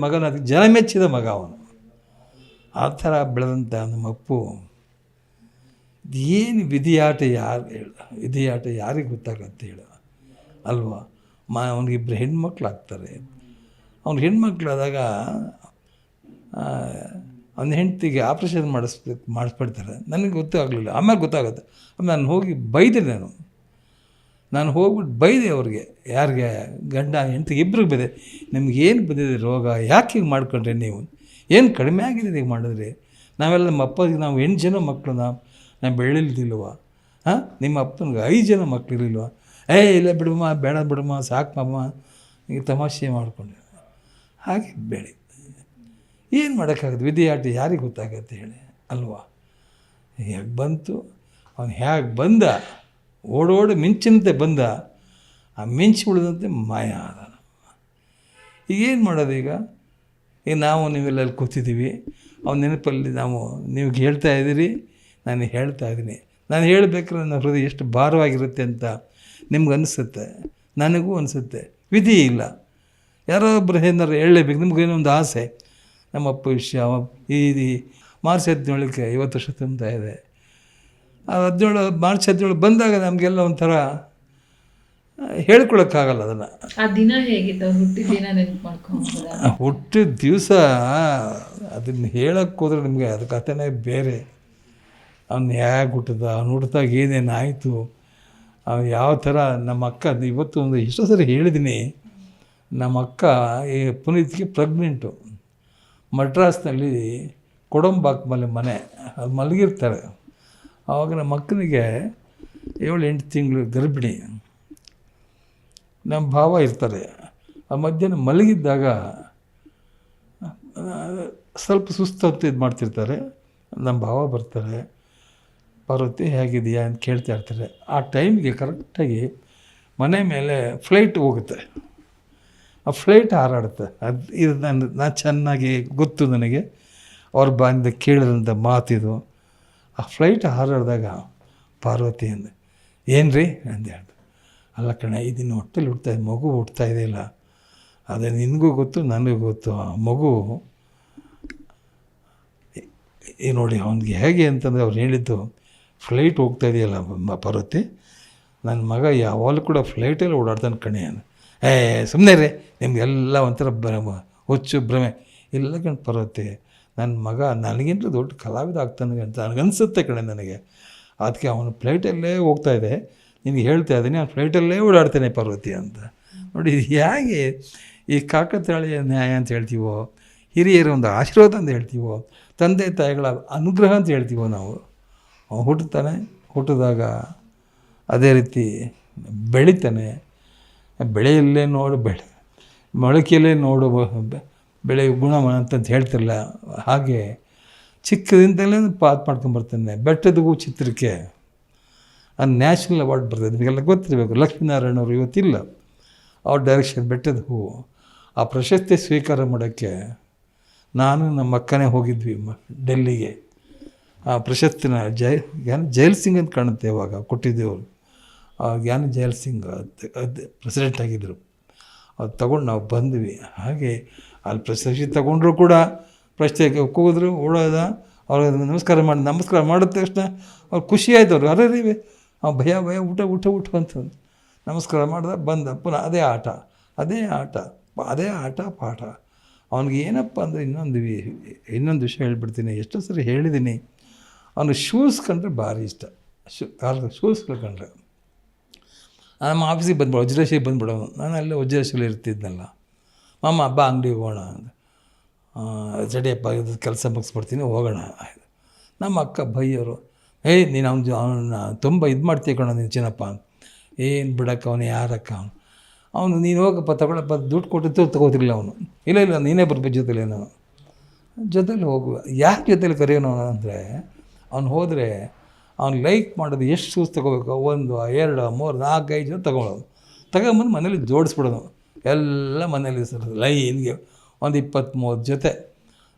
S2: ಮಗನ, ಜನ ಮೆಚ್ಚಿದ ಮಗ ಅವನು. ಆ ಥರ ಬೆಳೆದಂಥ ನಮ್ಮ ಅಪ್ಪು ಏನು ವಿಧಿಯಾಟ ಯಾರಿಗೆ ಗೊತ್ತಾಗತ್ತೆ ಹೇಳು ಅಲ್ವಾ? ಅವನಿಗಿಬ್ಬರು ಹೆಣ್ಮಕ್ಳಾಗ್ತಾರೆ. ಅವ್ನು ಹೆಣ್ಮಕ್ಳಾದಾಗ ಅವನ ಹೆಂಡತಿಗೆ ಆಪ್ರೇಷನ್ ಮಾಡಿಸ್ಬಿಡ್ತಾರೆ. ನನಗೆ ಗೊತ್ತಾಗಲಿಲ್ಲ, ಆಮೇಲೆ ಗೊತ್ತಾಗುತ್ತೆ. ಆಮೇಲೆ ನಾನು ಹೋಗಿ ಬೈದೆ. ನಾನು ಹೋಗ್ಬಿಟ್ಟು ಬೈದೆ ಅವ್ರಿಗೆ, ಯಾರಿಗೆ, ಗಂಡ ಹೆಂಡತಿಗೆ ಇಬ್ಬರಿಗೆ ಬೈದೆ. ನಿಮ್ಗೇನು ಬಂದಿದೆ ರೋಗ, ಯಾಕೆ ಹಿಂಗೆ ಮಾಡ್ಕೊಂಡ್ರೆ ನೀವು, ಏನು ಕಡಿಮೆ ಆಗಿದೆ ಹೀಗೆ ಮಾಡಿದ್ರಿ? ನಾವೆಲ್ಲ ನಮ್ಮ ಅಪ್ಪಗೆ ನಾವು 8 ಜನ ಮಕ್ಕಳು, ನಾವು ಬೆಳಿಲ್ದಿಲ್ವ? ನಿಮ್ಮ ಅಪ್ಪನಿಗೆ 5 ಜನ ಮಕ್ಕಳಿರಲಿಲ್ವ? ಇಲ್ಲ ಬಿಡಮ್ಮ, ಬೇಡ ಬಿಡಮ್ಮ, ಸಾಕಮ್ಮ, ಈಗ ತಮಾಷೆ ಮಾಡಿಕೊಂಡೆ. ಹಾಗೆ ಬೆಳಿ ಏನು ಮಾಡೋಕ್ಕಾಗುತ್ತೆ? ವಿಧಿಯಾಟ ಯಾರಿಗೆ ಗೊತ್ತಾಗತ್ತೆ ಹೇಳಿ ಅಲ್ವಾ? ಹೇಗೆ ಬಂತು ಅವನು, ಹೇಗೆ ಬಂದ, ಓಡೋಡಿ ಮಿಂಚಿನಂತೆ ಬಂದ, ಆ ಮಿಂಚು ಉಳಿದಂತೆ ಮಾಯ ಆದ. ಈಗೇನು ಮಾಡೋದು? ಈಗ ನಾವು ನೀವೆಲ್ಲ ಕೂತಿದ್ದೀವಿ, ಅವನ ನೆನಪಲ್ಲಿ ನೀವು ಹೇಳ್ತಾ ಇದ್ದೀರಿ, ನಾನು ಹೇಳ್ತಾ ಇದ್ದೀನಿ. ನಾನು ಹೇಳಬೇಕಾದ್ರೆ ನನ್ನ ಹೃದಯ ಎಷ್ಟು ಭಾರವಾಗಿರುತ್ತೆ ಅಂತ ನಿಮ್ಗೆ ಅನಿಸುತ್ತೆ, ನನಗೂ ಅನಿಸುತ್ತೆ. ವಿಧಿ ಇಲ್ಲ, ಯಾರೋ ಒಬ್ಬರು ಏನಾರು ಹೇಳಲೇಬೇಕು. ನಿಮ್ಗೇನೋ ಒಂದು ಆಸೆ. ನಮ್ಮಪ್ಪ ವಿಷಯ ಈ ಮಾರ್ಚ್ 17ಕ್ಕೆ 50 ವರ್ಷ ತುಂಬ್ತಾ ಇದೆ. ಮಾರ್ಚ್ 17 ಬಂದಾಗ ನಮಗೆಲ್ಲ ಒಂಥರ ಹೇಳ್ಕೊಳಕ್ಕಾಗಲ್ಲ ಅದನ್ನು.
S1: ಆ ದಿನ ಹೇಗಿತ್ತು? ಹುಟ್ಟಿದ ದಿನ ನೆನಪು ಮಾಡ್ಕೊಂಬೋದಾ?
S2: ಹುಟ್ಟಿದ ದಿವಸ ಅದನ್ನು ಹೇಳಕ್ಕೆ ಹೋದ್ರೆ ನಿಮಗೆ ಅದು ಕಥೆನೇ ಬೇರೆ. ಅವ್ನು ಹೇಗೆ ಹುಟ್ಟಿದ, ಅವ್ನು ಹುಟ್ಟಿದಾಗ ಏನೇನು ಆಯಿತು, ಅವ್ನು ಯಾವ ಥರ. ನಮ್ಮ ಅಕ್ಕ ಇವತ್ತು ಒಂದು ಎಷ್ಟೋ ಸರಿ ಹೇಳಿದ್ದೀನಿ, ನಮ್ಮ ಅಕ್ಕ ಈ ಪುನೀತ್ಗೆ ಪ್ರೆಗ್ನೆಂಟು. ಮಡ್ರಾಸ್ನಲ್ಲಿ ಕೊಡಂಬಾಕ್ ಮನೆ ಅದು ಮಲಗಿರ್ತಾರೆ. ಆವಾಗ ನಮ್ಮ ಅಕ್ಕನಿಗೆ 7-8 ತಿಂಗಳು ಗರ್ಭಿಣಿ. ನಮ್ಮ ಭಾವ ಇರ್ತಾರೆ. ಆ ಮಧ್ಯಾಹ್ನ ಮಲಗಿದ್ದಾಗ ಸ್ವಲ್ಪ ಸುಸ್ತು ಇದು ಮಾಡ್ತಿರ್ತಾರೆ. ನಮ್ಮ ಭಾವ ಬರ್ತಾರೆ, ಪಾರ್ವತಿ ಹೇಗಿದೆಯಾ ಅಂತ ಕೇಳ್ತಾ ಇರ್ತಾರೆ. ಆ ಟೈಮಿಗೆ ಕರೆಕ್ಟಾಗಿ ಮನೆ ಮೇಲೆ ಫ್ಲೈಟ್ ಹೋಗುತ್ತೆ. ಆ ಫ್ಲೈಟ್ ಹಾರಾಡುತ್ತೆ. ಇದು ನಾನು ಚೆನ್ನಾಗಿ ಗೊತ್ತು ನನಗೆ, ಅವ್ರ ಬಾಯಿಂದ ಕೇಳಿದಂಥ ಮಾತಿದು. ಆ ಫ್ಲೈಟ್ ಹಾರಾಡಿದಾಗ ಪಾರ್ವತಿ ಅಂದೆ, ಏನು ರೀ ಅಂದೆ. ಅಲ್ಲ ಕಣೆ, ಇದನ್ನು ಹೊಟ್ಟೆಲಿ ಹುಡ್ತಾಯಿದೆ, ಮಗು ಹುಡ್ತಾ ಇದೆಯಲ್ಲ, ಅದೇ ನಿನಗೂ ಗೊತ್ತು, ನನಗೂ ಗೊತ್ತು. ಆ ಮಗು ಈ ನೋಡಿ ಅವನಿಗೆ ಹೇಗೆ ಅಂತಂದರೆ ಅವ್ರು ಹೇಳಿದ್ದು, ಫ್ಲೈಟ್ ಹೋಗ್ತಾ ಇದೆಯಲ್ಲ ಪಾರ್ವತಿ, ನನ್ನ ಮಗ ಯಾವಾಗಲೂ ಕೂಡ ಫ್ಲೈಟಲ್ಲಿ ಓಡಾಡ್ತಾನೆ ಕಣೆ ಅಂದ. ಸುಮ್ಮನೆ ರೀ, ನಿಮಗೆಲ್ಲ ಒಂಥರ ಹುಚ್ಚು ಭ್ರಮೆ. ಇಲ್ಲ ಕಣೆ ಪಾರ್ವತಿ, ನನ್ನ ಮಗ ನನಗಿಂತ ದೊಡ್ಡ ಕಲಾವಿದ ಆಗ್ತಾನೆ ಅಂತ ನನಗನ್ಸುತ್ತೆ ಕಣೆ ನನಗೆ. ಅದಕ್ಕೆ ಅವನು ಫ್ಲೈಟಲ್ಲೇ ಹೋಗ್ತಾಯಿದೆ, ನಿನಗೆ ಹೇಳ್ತಾ ಇದ್ದೀನಿ, ಅವ್ನು ಫ್ಲೈಟಲ್ಲೇ ಓಡಾಡ್ತಾನೆ ಪಾರ್ವತಿ ಅಂತ. ನೋಡಿ, ಇದು ಹೇಗೆ ಈ ಕಾಕತಾಳೀಯ ನ್ಯಾಯ ಅಂತ ಹೇಳ್ತೀವೋ, ಹಿರಿಯರ ಒಂದು ಆಶೀರ್ವಾದ ಅಂತ ಹೇಳ್ತೀವೋ, ತಂದೆ ತಾಯಿಗಳ ಅನುಗ್ರಹ ಅಂತ ಹೇಳ್ತೀವೋ ನಾವು. ಅವನು ಹುಟ್ಟುತ್ತಾನೆ, ಹುಟ್ಟಿದಾಗ ಅದೇ ರೀತಿ ಬೆಳಿತಾನೆ. ಬೆಳೆಯಲ್ಲೇ ನೋಡು ಮೊಳಕೆಯಲ್ಲೇ ನೋಡು ಬೆಳೆ ಗುಣಮನ ಅಂತಂತ ಹೇಳ್ತಿರಲ್ಲ, ಹಾಗೆ ಚಿಕ್ಕದಿಂದಲೇ ಪಾತ್ ಮಾಡ್ಕೊಂಬರ್ತಾನೆ. ಬೆಟ್ಟದ ಹೂ ಚಿತ್ರಕ್ಕೆ ಅದು ನ್ಯಾಷನಲ್ ಅವಾರ್ಡ್ ಬರ್ತದೆ, ನಿಮಗೆಲ್ಲ ಗೊತ್ತಿರಬೇಕು. ಲಕ್ಷ್ಮೀನಾರಾಯಣವರು ಇವತ್ತಿಲ್ಲ, ಅವ್ರ ಡೈರೆಕ್ಷನ್ ಬೆಟ್ಟದ ಹೂವು. ಆ ಪ್ರಶಸ್ತಿ ಸ್ವೀಕಾರ ಮಾಡೋಕ್ಕೆ ನಾನು ನಮ್ಮ ಅಕ್ಕನೇ ಹೋಗಿದ್ವಿ ಡೆಲ್ಲಿಗೆ. ಆ ಪ್ರಶಸ್ತಿನ ಜೈಲ್ ಸಿಂಗ್ ಅಂತ ಕಾಣುತ್ತೆ ಅವಾಗ ಕೊಟ್ಟಿದ್ದೆವರು. ಜ್ಞಾನ ಜೈಲ್ ಸಿಂಗ್ ಅದು ಪ್ರೆಸಿಡೆಂಟ್ ಆಗಿದ್ದರು. ಅದು ತೊಗೊಂಡು ನಾವು ಬಂದ್ವಿ. ಹಾಗೆ ಅಲ್ಲಿ ಪ್ರಶಸ್ತಿ ತೊಗೊಂಡ್ರು ಕೂಡ ಪ್ರಶ್ನೆಗೆ ಕೂಗಿದ್ರು, ಓಡೋದ. ಅವ್ರಿಗೆ ನಮಸ್ಕಾರ ಮಾಡಿದ ತಕ್ಷಣ ಅವ್ರು ಖುಷಿ ಆಯ್ತು. ಅವ್ರು ಅರೆ ರೀ ಭಯ ಊಟ ಅಂತ ನಮಸ್ಕಾರ ಮಾಡ್ದೆ, ಬಂದ. ಪುನಃ ಅದೇ ಆಟ ಪಾಠ. ಅವ್ನಿಗೆ ಏನಪ್ಪ ಅಂದರೆ ಇನ್ನೊಂದು ವಿಷಯ ಹೇಳ್ಬಿಡ್ತೀನಿ, ಎಷ್ಟೋ ಸರಿ ಹೇಳಿದ್ದೀನಿ. ಅವನು ಶೂಸ್ ಕಂಡ್ರೆ ಭಾರಿ ಇಷ್ಟ. ಶೂಸ್ಗಳು ಕಂಡ್ರೆ ನಮ್ಮ ಆಫೀಸಿಗೆ ಬಂದ್ಬಿಡೋ, ವಜ್ರೇಶಿಗೆ ಬಂದುಬಿಡೋನು. ನಾನು ಅಲ್ಲೇ ವಜ್ರೇಶಲ್ಲಿ ಇರ್ತಿದ್ನಲ್ಲ. ಮಾಮ ಹಬ್ಬ ಅಂಗಡಿ ಹೋಗೋಣ ಅಂತ. ಜಡಿಯಪ್ಪ ಇದು ಕೆಲಸ ಮುಗಿಸ್ಬಿಡ್ತೀನಿ, ಹೋಗೋಣ. ನಮ್ಮ ಅಕ್ಕ ಬೈಯೋರು, ನೀನು ಅವನ್ನ ತುಂಬ ಇದು ಮಾಡ್ತೀಯ ಕಣ ನೀನು ಚಿನ್ನಪ್ಪ ಅಂತ. ಏನು ಬಿಡಕ್ಕ, ಅವನು ಯಾರಕ್ಕ ಅವನು ನೀನು ಹೋಗಪ್ಪ ತಗೊಳಪ್ಪ, ದುಡ್ಡು ಕೊಟ್ಟು ತಗೋತಿರಲಿಲ್ಲ ಅವನು. ಇಲ್ಲ ನೀನೇ ಬರ್ಬೇಕು ಜೊತೆಲಿ, ನಾನು ಜೊತೆಲಿ ಹೋಗುವ. ಯಾಕೆ ಜೊತೆಲಿ ಕರೆಯೋನು ಅಂದರೆ, ಅವ್ನು ಹೋದರೆ ಅವ್ನು ಲೈಕ್ ಮಾಡೋದು ಎಷ್ಟು ಶೂಸ್ ತೊಗೋಬೇಕು, 1, 2, 3, 4, 5 ಜೊತೆ ತಗೊಂಬಂದು ಮನೇಲಿ ಜೋಡಿಸ್ಬಿಡೋದು. ಎಲ್ಲ ಮನೇಲಿ ಲೈನ್ಗೆ ಒಂದು 20-30 ಜೊತೆ.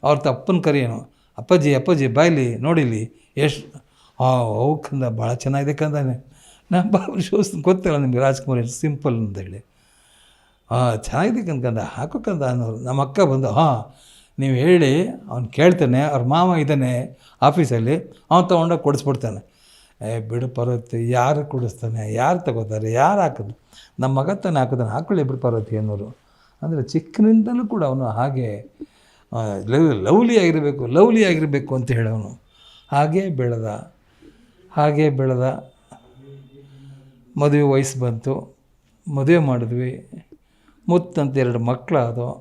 S2: ಅವ್ರ ತಪ್ಪನ್ನು ಕರೆಯೋನು, ಅಪ್ಪಾಜಿ ಬಾಯ್ಲಿ ನೋಡಿಲಿ ಎಷ್ಟು ಅವು ಕಂದ ಭಾಳ ಚೆನ್ನಾಗಿದೆ ಕಂದಾನೆ. ನಾನು ಬಾಬು ಶೋಸ್ ಗೊತ್ತಲ್ಲ ನಿಮಗೆ, ರಾಜ್ಕುಮಾರ್ ಸಿಂಪಲ್ ಅಂತೇಳಿ. ಚೆನ್ನಾಗಿದೆ ಕಂದ ಹಾಕೋ ಕಂದ ಅನ್ನೋರು. ನಮ್ಮ ಅಕ್ಕ ಬಂದು ನೀವು ಹೇಳಿ ಅವ್ನು ಕೇಳ್ತಾನೆ, ಅವ್ರ ಮಾವ ಇದ್ದಾನೆ ಆಫೀಸಲ್ಲಿ, ಅವ್ನು ತೊಗೊಂಡೋಗಿ ಕೊಡಿಸ್ಬಿಡ್ತಾನೆ. ಬಿಡು ಪಾರ್ವತಿ, ಯಾರು ಕೊಡಿಸ್ತಾನೆ, ಯಾರು ತಗೋತಾರೆ, ಯಾರು ಹಾಕೋದು, ನಮ್ಮ ಮಗ ತಾನೆ ಹಾಕೋದಾನೆ, ಹಾಕೊಳ್ಳಿ ಬಿಡು ಪಾರ್ವತಿ ಅನ್ನೋರು. ಅಂದರೆ ಚಿಕ್ಕನಿಂದಲೂ ಕೂಡ ಅವನು ಹಾಗೆ ಲವ್ಲಿ ಆಗಿರಬೇಕು ಅಂತ ಹೇಳೋನು. ಹಾಗೇ ಬೆಳೆದ. ಮದುವೆ ವಯಸ್ಸು ಬಂತು, ಮದುವೆ ಮಾಡಿದ್ವಿ, ಮುತ್ತಂತ 2 ಮಕ್ಕಳಾದವು.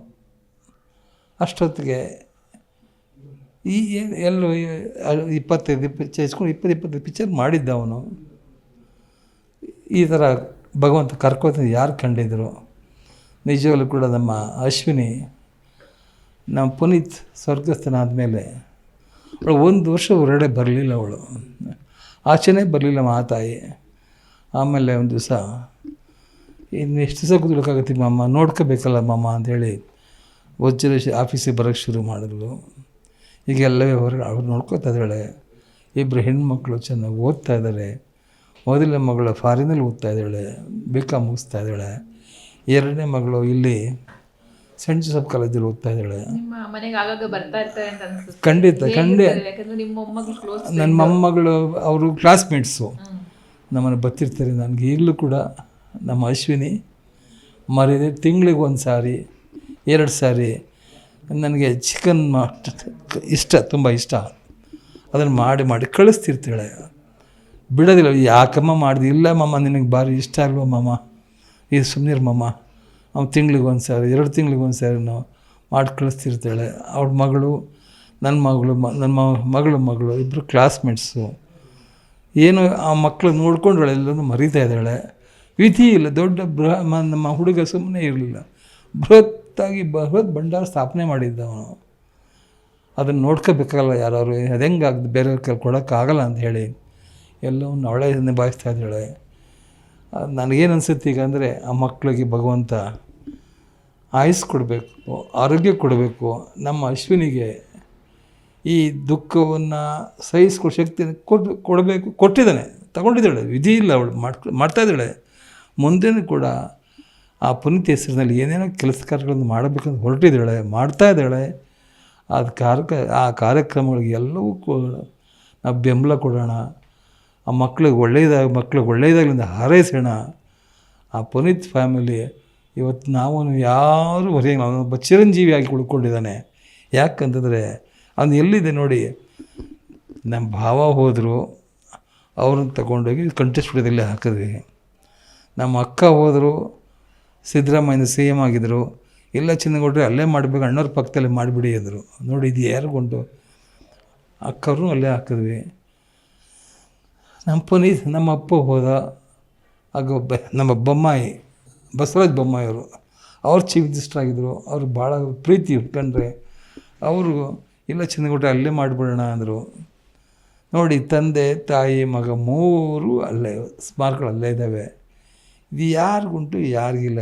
S2: ಅಷ್ಟೊತ್ತಿಗೆ ಎಲ್ಲೂ 25 ಪಿಕ್ಚರ್ ಇಸ್ಕೊಂಡು 20 ಪಿಕ್ಚರ್ ಮಾಡಿದ್ದ ಅವನು. ಈ ಥರ ಭಗವಂತ ಕರ್ಕೋತ ಯಾರು ಕಂಡಿದ್ರು. ನಿಜವಾಗ್ಲೂ ಕೂಡ ನಮ್ಮ ಅಶ್ವಿನಿ, ನಮ್ಮ ಪುನೀತ್ ಸ್ವರ್ಗಸ್ಥನಾದ ಮೇಲೆ ಅವಳು 1 ವರ್ಷ ಹೊರಗಡೆ ಬರಲಿಲ್ಲ, ಅವಳು ಆಚೆನೇ ಬರಲಿಲ್ಲ ಮಾತಾಯಿ. ಆಮೇಲೆ ಒಂದು ದಿವಸ, ಇನ್ನು ಎಷ್ಟು ದಿವಸ ಕೂತ್ಕೊಳ್ಳೋಕ್ಕಾಗತ್ತೆ ಮಾಮ, ನೋಡ್ಕೋಬೇಕಲ್ಲ ಮಾಮ ಅಂಥೇಳಿ ವಜ್ರ ಆಫೀಸಿಗೆ ಬರೋಕ್ಕೆ ಶುರು ಮಾಡಿದ್ರು. ಈಗ ಎಲ್ಲವೇ ಹೊರಗೆ ಅವ್ರು ನೋಡ್ಕೋತಾ ಇದ್ದಾಳೆ. 2 ಹೆಣ್ಮಕ್ಳು ಚೆನ್ನಾಗಿ ಓದ್ತಾ ಇದ್ದಾರೆ. ಮೊದಲನೇ ಮಗಳು ಫಾರಿನಲ್ಲಿ ಓದ್ತಾ ಇದ್ದಾಳೆ, BCom ಮುಗಿಸ್ತಾ ಇದ್ದಾಳೆ. 2ನೇ ಮಗಳು ಇಲ್ಲಿ ಸೆಂಟ್ ಜೋಸೆಫ್ ಕಾಲೇಜಲ್ಲಿ ಓದ್ತಾ ಇದ್ದಾಳೆ. ಖಂಡಿತ. ನನ್ನ ಮೊಮ್ಮಗಳು ಅವರು ಕ್ಲಾಸ್ಮೇಟ್ಸು ನಮ್ಮನ್ನು ಬರ್ತಿರ್ತಾರೆ. ನನಗೆ ಈಗಲೂ ಕೂಡ ನಮ್ಮ ಅಶ್ವಿನಿ ಮರಿದೆ ತಿಂಗಳಿಗೆ 1 ಸಾರಿ 2 ಸಾರಿ ನನಗೆ ಚಿಕನ್ ತುಂಬ ಇಷ್ಟ, ಅದನ್ನು ಮಾಡಿ ಕಳಿಸ್ತಿರ್ತಾಳೆ, ಬಿಡೋದಿಲ್ಲ. ಯಾಕಮ್ಮ ಮಾಡಿದೆ, ಇಲ್ಲ ಮಮ್ಮ ನಿನಗೆ ಭಾರಿ ಇಷ್ಟ ಅಲ್ವ ಮಮ್ಮ, ಇದು ಸುಮ್ಮನಿರು ಮಮ್ಮ. ಅವ್ನು ತಿಂಗಳಿಗೆ 1 ಸಾರಿ 2 ತಿಂಗಳಿಗೆ 1 ಸಾರಿ ನಾವು ಮಾಡಿ ಕಳಿಸ್ತಿರ್ತಾಳೆ. ಅವಳ ಮಗಳು, ನನ್ನ ಮಗಳು ಇಬ್ಬರು ಕ್ಲಾಸ್ಮೇಟ್ಸು. ಏನು ಆ ಮಕ್ಕಳು ನೋಡ್ಕೊಂಡವಳೆ, ಎಲ್ಲನೂ ಮರೀತಾ ಇದ್ದಾಳೆ. ವಿಧಿ ಇಲ್ಲ, ದೊಡ್ಡ ನಮ್ಮ ಹುಡುಗ ಸುಮ್ಮನೆ ಇರಲಿಲ್ಲ, ಬೃಹತ್ ಭಂಡಾರ ಸ್ಥಾಪನೆ ಮಾಡಿದ್ದ ಅವನು. ಅದನ್ನು ನೋಡ್ಕೋಬೇಕಲ್ಲ ಯಾರು, ಅದು ಹೆಂಗಾಗ್ದು ಬೇರೆಯವ್ರ ಕೈಲಿ ಕೊಡೋಕ್ಕಾಗಲ್ಲ ಅಂತ ಹೇಳಿ ಎಲ್ಲವನ್ನು ಅವಳೇ ನಿಭಾಯಿಸ್ತಾ ಇದ್ದಾಳೆ. ನನಗೇನು ಅನಿಸುತ್ತೆ ಈಗ ಅಂದರೆ, ಆ ಮಕ್ಕಳಿಗೆ ಭಗವಂತ ಆಯುಸ್ ಕೊಡಬೇಕು, ಆರೋಗ್ಯ ಕೊಡಬೇಕು. ನಮ್ಮ ಅಶ್ವಿನಿಗೆ ಈ ದುಃಖವನ್ನು ಸಹಿಸ್ಕೊ ಶಕ್ತಿ ಕೊಟ್ಟಿದ್ದಾನೆ, ತಗೊಂಡಿದ್ದಾಳೆ. ವಿಧಿ ಇಲ್ಲ, ಅವಳು ಮಾಡ್ತಾಯಿದ್ದಾಳೆ. ಮುಂದೆನೂ ಕೂಡ ಆ ಪುನೀತ್ ಹೆಸರಿನಲ್ಲಿ ಏನೇನೋ ಕೆಲಸ ಕಾರ್ಯಗಳನ್ನು ಮಾಡಬೇಕಂತ ಹೊರಟಿದ್ದಾಳೆ, ಮಾಡ್ತಾಯಿದ್ದಾಳೆ. ಆ ಕಾರ್ಯಕ್ರಮಗಳಿಗೆ ಎಲ್ಲವೂ ನಾವು ಬೆಂಬಲ ಕೊಡೋಣ. ಆ ಮಕ್ಳಿಗೆ ಒಳ್ಳೆಯದಾಗಲಿಂದ ಹಾರೈಸೋಣ. ಆ ಪುನೀತ್ ಫ್ಯಾಮಿಲಿ ಇವತ್ತು ನಾವು ಯಾರೂ ಹೊರಗೆ, ಅವನೊಬ್ಬ ಚಿರಂಜೀವಿಯಾಗಿ ಉಳ್ಕೊಂಡಿದ್ದಾನೆ. ಯಾಕಂತಂದರೆ ಅವನು ಎಲ್ಲಿದೆ ನೋಡಿ, ನಮ್ಮ ಭಾವ ಹೋದರು, ಅವ್ರನ್ನ ತಗೊಂಡೋಗಿ ಕಂಟೆಸ್ಟ್ ಸ್ಟುಡಿಯೋದಲ್ಲಿ ಹಾಕಿದ್ವಿ. ನಮ್ಮ ಅಕ್ಕ ಹೋದರು, ಸಿದ್ದರಾಮಯ್ಯನ CM ಆಗಿದ್ದರು. ಇಲ್ಲ ಚಿನ್ನಗೌಡ್ರೆ ಅಲ್ಲೇ ಮಾಡಬೇಕು, ಅಣ್ಣವ್ರ ಪಕ್ಕದಲ್ಲೇ ಮಾಡಿಬಿಡಿ ಅಂದರು. ನೋಡಿ ಇದು ಯಾರಿಗೊಂಡು ಅಕ್ಕವ್ರೂ ಅಲ್ಲೇ ಹಾಕಿದ್ವಿ. ನಮ್ಮ ಪುನೀತ್, ನಮ್ಮ ಅಪ್ಪ ಹೋದ. ಆಗ ನಮ್ಮ ಬೊಮ್ಮಾಯಿ, ಬಸವರಾಜ ಬೊಮ್ಮಾಯಿಯವರು, ಅವ್ರು ಚೀಫ್ ಮಿನಿಸ್ಟರ್ ಆಗಿದ್ದರು. ಅವ್ರು ಭಾಳ ಪ್ರೀತಿ ಕಂಡ್ರೆ ಅವರು ಇಲ್ಲ ಚಿನ್ನಗೌಡ್ರೆ ಅಲ್ಲೇ ಮಾಡಿಬಿಡೋಣ ಅಂದರು. ನೋಡಿ, ತಂದೆ ತಾಯಿ ಮಗ 3 ಅಲ್ಲೇ ಸ್ಮಾರಕಗಳು ಅಲ್ಲೇ ಇದ್ದಾವೆ. ಇದು ಯಾರಿಗುಂಟು, ಯಾರಿಗಿಲ್ಲ.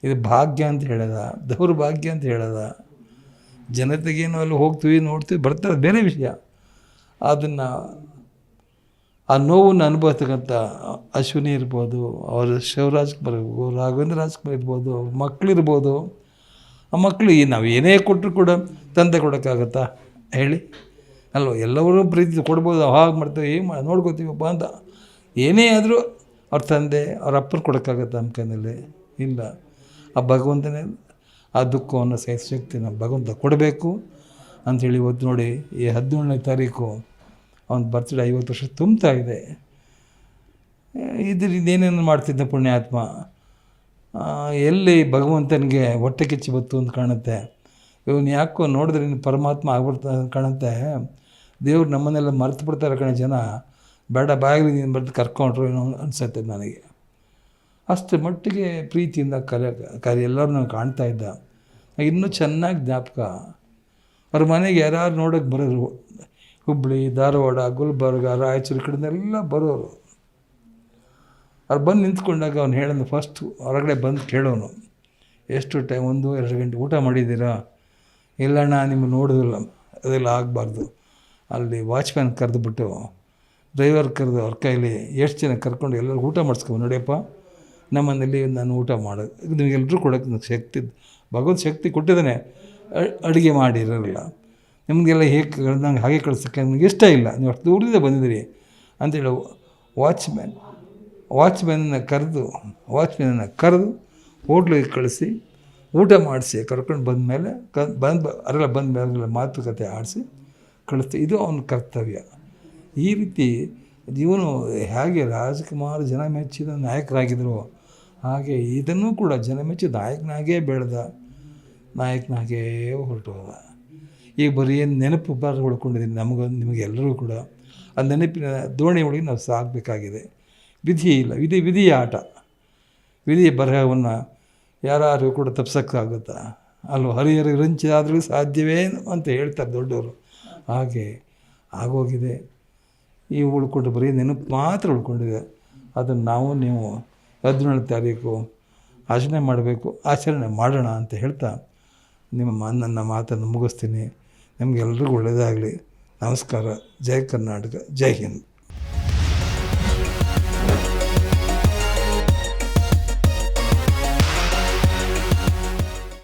S2: ಇದು ಭಾಗ್ಯ ಅಂತ ಹೇಳೋದ, ದೌರ್ಭಾಗ್ಯ ಅಂತ ಹೇಳೋದ? ಜನತೆಗೇನು ಅಲ್ಲಿ ಹೋಗ್ತೀವಿ, ನೋಡ್ತೀವಿ, ಬರ್ತಾರೆ, ಬೇರೆ ವಿಷಯ. ಅದನ್ನು ಆ ನೋವನ್ನು ಅನುಭವಿಸ್ತಕ್ಕಂಥ ಅಶ್ವಿನಿ ಇರ್ಬೋದು, ಅವರು ಶಿವರಾಜ್ಕುಮಾರ್ ಇರ್ಬೋದು, ರಾಘವೇಂದ್ರ ರಾಜ್ಕುಮಾರ್ ಇರ್ಬೋದು, ಅವ್ರ ಮಕ್ಕಳಿರ್ಬೋದು. ಆ ಮಕ್ಕಳಿಗೆ ನಾವು ಏನೇ ಕೊಟ್ಟರು ಕೂಡ ತಂದೆ ಕೊಡೋಕ್ಕಾಗತ್ತಾ ಹೇಳಿ? ಅಲ್ವ, ಎಲ್ಲರೂ ಪ್ರೀತಿ ಕೊಡ್ಬೋದು, ಹಾಗೆ ಮಾಡ್ತೀವಿ, ಏನು ನೋಡ್ಕೋತೀವಪ್ಪ ಅಂತ. ಏನೇ ಆದರೂ ಅವ್ರ ತಂದೆ ಅವ್ರ ಅಪ್ಪರು ಕೊಡೋಕ್ಕಾಗತ್ತೆ ನಮ್ಮ ಕೈಯಲ್ಲಿ? ಇಲ್ಲ. ಆ ಭಗವಂತನೇ ಆ ದುಃಖವನ್ನು ಸಹಿಸೋ ಶಕ್ತಿನ ಭಗವಂತ ಕೊಡಬೇಕು ಅಂಥೇಳಿ ಇವತ್ತು ನೋಡಿ, ಈ 17ನೇ ತಾರೀಕು ಅವನ ಬರ್ತ್ಡೇ 50 ವರ್ಷ ತುಂಬ್ತಾ ಇದೆ. ಇದರಿಂದ ಏನೇನು ಮಾಡ್ತಿದ್ದ ಪುಣ್ಯಾತ್ಮ, ಎಲ್ಲಿ ಭಗವಂತನಿಗೆ ಹೊಟ್ಟೆ ಕಿಚ್ಚಿ ಬತ್ತು ಅಂತ ಕಾಣುತ್ತೆ. ಇವನು ಯಾಕೋ ನೋಡಿದ್ರೆ ಇನ್ನು ಪರಮಾತ್ಮ ಆಗ್ಬಿಡ್ತಾ ಕಾಣುತ್ತೆ. ದೇವ್ರು ನಮ್ಮನ್ನೆಲ್ಲ ಮರೆತು ಬಿಡ್ತಾರೆ ಕಣೆ ಜನ. ಬೇಡ, ಬಾಗಿಲು ನೀನು ಬರೆದು ಕರ್ಕೊಂಡ್ರು ಏನೋ ಅನಿಸುತ್ತೆ ನನಗೆ. ಅಷ್ಟು ಮಟ್ಟಿಗೆ ಪ್ರೀತಿಯಿಂದ ಕಾರ್ಯ ಎಲ್ಲರೂ ನಾವು ಕಾಣ್ತಾ ಇದ್ದ. ಇನ್ನೂ ಚೆನ್ನಾಗಿ ಜ್ಞಾಪಕ, ಅವ್ರ ಮನೆಗೆ ಯಾರು ನೋಡೋಕ್ಕೆ ಬರೋರು, ಹುಬ್ಬಳ್ಳಿ, ಧಾರವಾಡ, ಗುಲ್ಬರ್ಗ, ರಾಯಚೂರು ಕಡೆಯಿಂದೆಲ್ಲ ಬರೋರು. ಅವ್ರು ಬಂದು ನಿಂತ್ಕೊಂಡಾಗ ಅವ್ನು ಹೇಳೋನು, ಫಸ್ಟು ಹೊರಗಡೆ ಬಂದು ಕೇಳೋನು, ಎಷ್ಟು ಟೈಮ್ 1-2 ಗಂಟೆ ಊಟ ಮಾಡಿದ್ದೀರಾ? ಇಲ್ಲಣ್ಣ ನಿಮಗೆ ನೋಡೋದಿಲ್ಲ, ಅದೆಲ್ಲ ಆಗಬಾರ್ದು. ಅಲ್ಲಿ ವಾಚ್ಮ್ಯಾನ್ ಕರೆದುಬಿಟ್ಟು, ಡ್ರೈವರ್ ಕರೆದು ಅವ್ರ ಕೈಲಿ ಎಷ್ಟು ಜನ ಕರ್ಕೊಂಡು ಎಲ್ಲರೂ ಊಟ ಮಾಡಿಸ್ಕೊಂಡು ನೋಡಿಯಪ್ಪ ನಮ್ಮನೇಲಿ ನಾನು ಊಟ ಮಾಡೋದು ನಿಮಗೆಲ್ಲರೂ ಕೊಡೋಕ್ಕೆ ನನಗೆ ಶಕ್ತಿ ಭಗವಂತ ಶಕ್ತಿ ಕೊಟ್ಟಿದ್ದಾನೆ. ಅಡುಗೆ ಮಾಡಿರಲ್ಲ ನಿಮಗೆಲ್ಲ ಹೇಗೆ ನಂಗೆ ಹಾಗೆ ಕಳ್ಸೋಕ್ಕೆ ನನಗೆ ಇಷ್ಟ ಇಲ್ಲ, ನೀವು ಅಷ್ಟು ದೂರದಿಂದ ಬಂದಿದ್ದೀರಿ ಅಂತೇಳಿ ವಾಚ್ಮ್ಯಾನನ್ನು ಕರೆದು ಹೋಟ್ಲಿಗೆ ಕಳಿಸಿ ಊಟ ಮಾಡಿಸಿ ಕರ್ಕೊಂಡು ಬಂದಮೇಲೆ ಬಂದಮೇಲೆ ಮಾತುಕತೆ ಆಡಿಸಿ ಕಳಿಸ್ತೀವಿ. ಇದು ಅವನ ಕರ್ತವ್ಯ. ಈ ರೀತಿ ಇವನು ಹೇಗೆ ರಾಜ್ಕುಮಾರ್ ಜನ ಮೆಚ್ಚಿದ ನಾಯಕರಾಗಿದ್ದರು ಹಾಗೆ ಇದನ್ನು ಕೂಡ ಜನ ಮೆಚ್ಚಿ ನಾಯಕನಾಗೇ ಬೆಳೆದ, ನಾಯಕನಾಗೇ ಹೊರಟೋದ. ಈಗ ಬರೀ ನೆನಪು ಬಾರ ಉಳ್ಕೊಂಡಿದ್ದೀನಿ ನಿಮಗೆಲ್ಲರೂ ಕೂಡ. ಆ ನೆನಪಿನ ದೋಣಿ ಒಳಗೆ ನಾವು ಸಾಗಬೇಕಾಗಿದೆ. ವಿಧಿ ಇಲ್ಲ, ವಿಧಿಯ ಆಟ. ವಿಧಿಯ ಬರಹವನ್ನು ಯಾರು ಕೂಡ ತಪ್ಸೋಕ್ಕಾಗುತ್ತಾ? ಅಲ್ಲೋ ಹರಿಹರ ರಂಚಾದರೂ ಸಾಧ್ಯವೇ ಅಂತ ಹೇಳ್ತಾರೆ ದೊಡ್ಡವರು. ಹಾಗೆ ಆಗೋಗಿದೆ. ಈ ಉಳ್ಕೊಂಡು ಬರೀ ನೆನಪು ಮಾತ್ರ ಉಳ್ಕೊಂಡಿದೆ. ಅದನ್ನು ನೀವು 17 ತಾರೀಕು ಆಚರಣೆ ಮಾಡೋಣ ಅಂತ ಹೇಳ್ತಾ ನನ್ನ ಮಾತನ್ನು ಮುಗಿಸ್ತೀನಿ. ನಿಮಗೆಲ್ರಿಗೂ ಒಳ್ಳೆಯದಾಗಲಿ. ನಮಸ್ಕಾರ. ಜೈ ಕರ್ನಾಟಕ, ಜೈ ಹಿಂದ್.